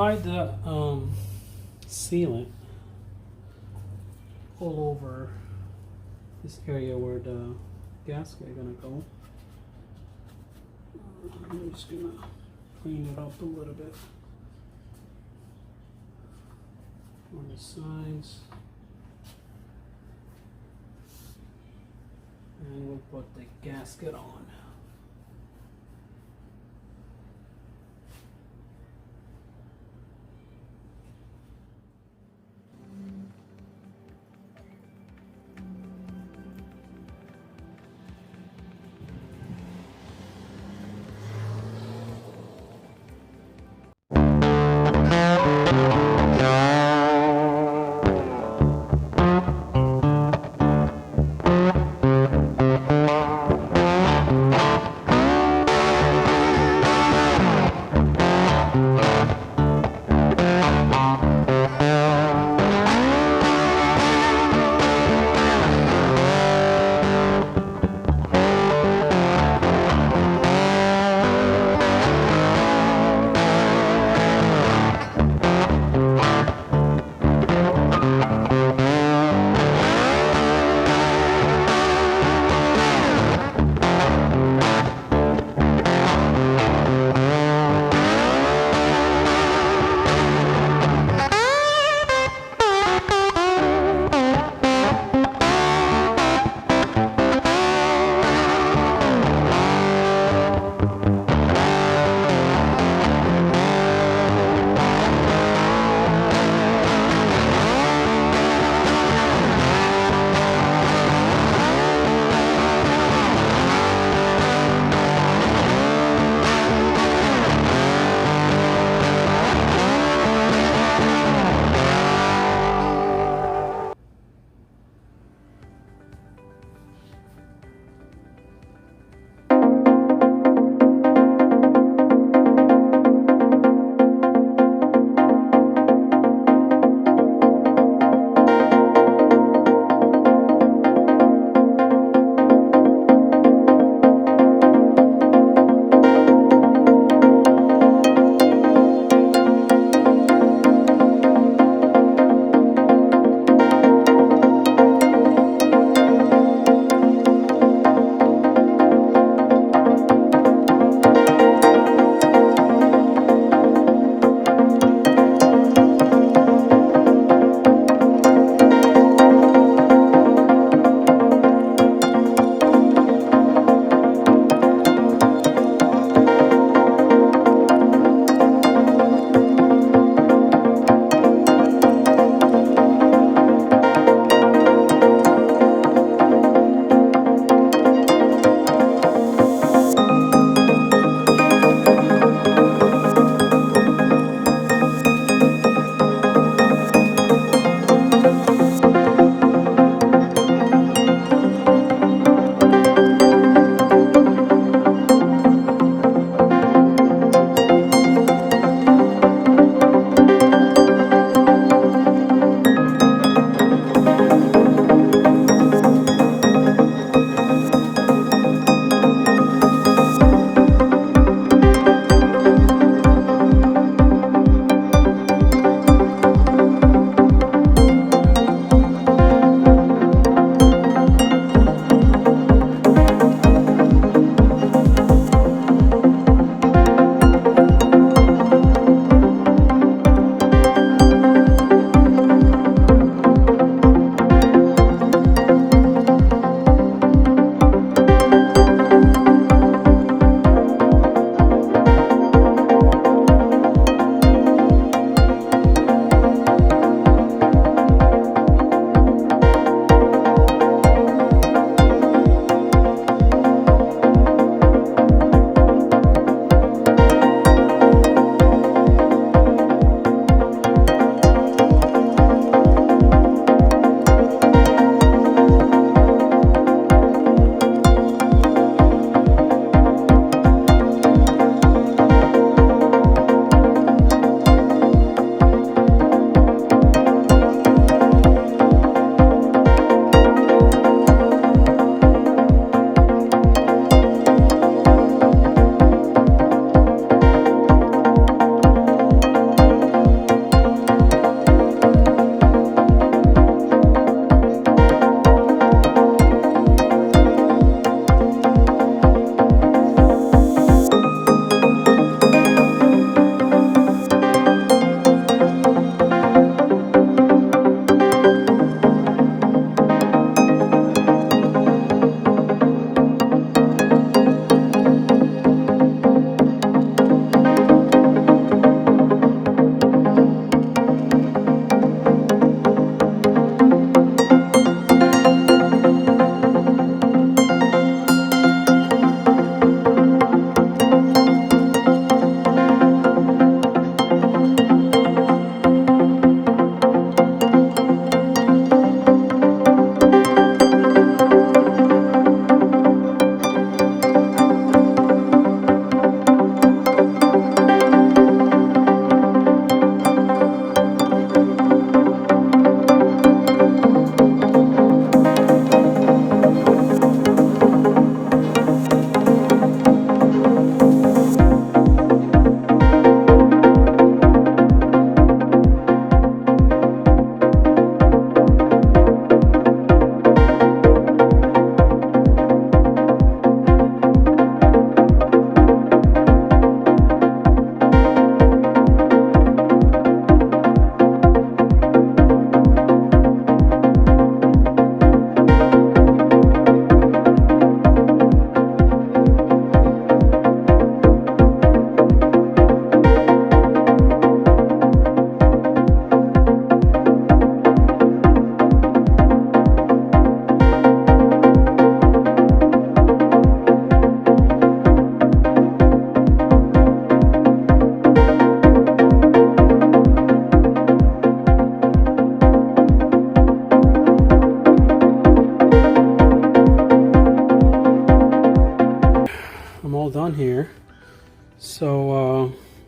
apply the sealant all over this area where the gasket is gonna go. I'm just gonna clean it up a little bit on the sides, and we'll put the gasket on.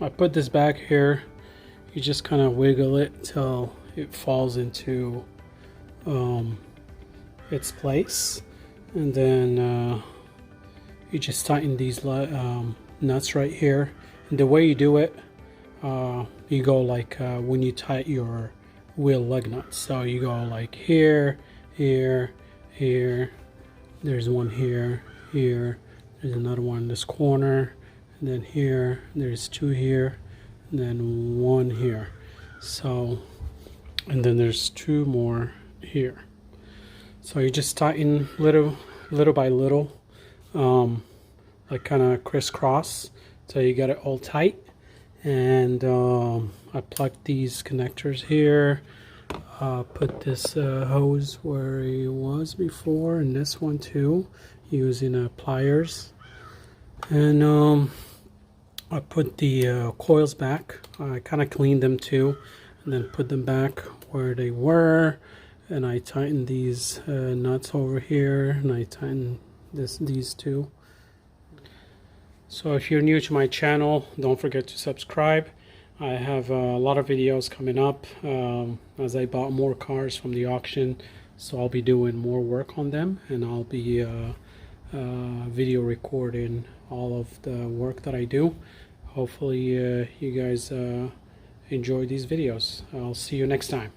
I put this back here. You just kind of wiggle it till it falls into its place, and then you just tighten these nuts right here. And the way you do it, you go like when you tighten your wheel lug nuts. So you go like here, here, here. There's one here, here. There's another one in this corner, and then here. There's two here, and then one here. So, and then there's two more here. So you just tighten little by little, like kind of crisscross, so you got it all tight. And I plugged these connectors here. Put this hose where it was before, and this one too, using pliers. And I put the coils back. I kind of cleaned them too, and then put them back where they were. And I tightened these nuts over here, and I tightened these two. So if you're new to my channel, don't forget to subscribe. I have a lot of videos coming up as I bought more cars from the auction, so I'll be doing more work on them, and I'll be video recording all of the work that I do. Hopefully you guys enjoy these videos. I'll see you next time.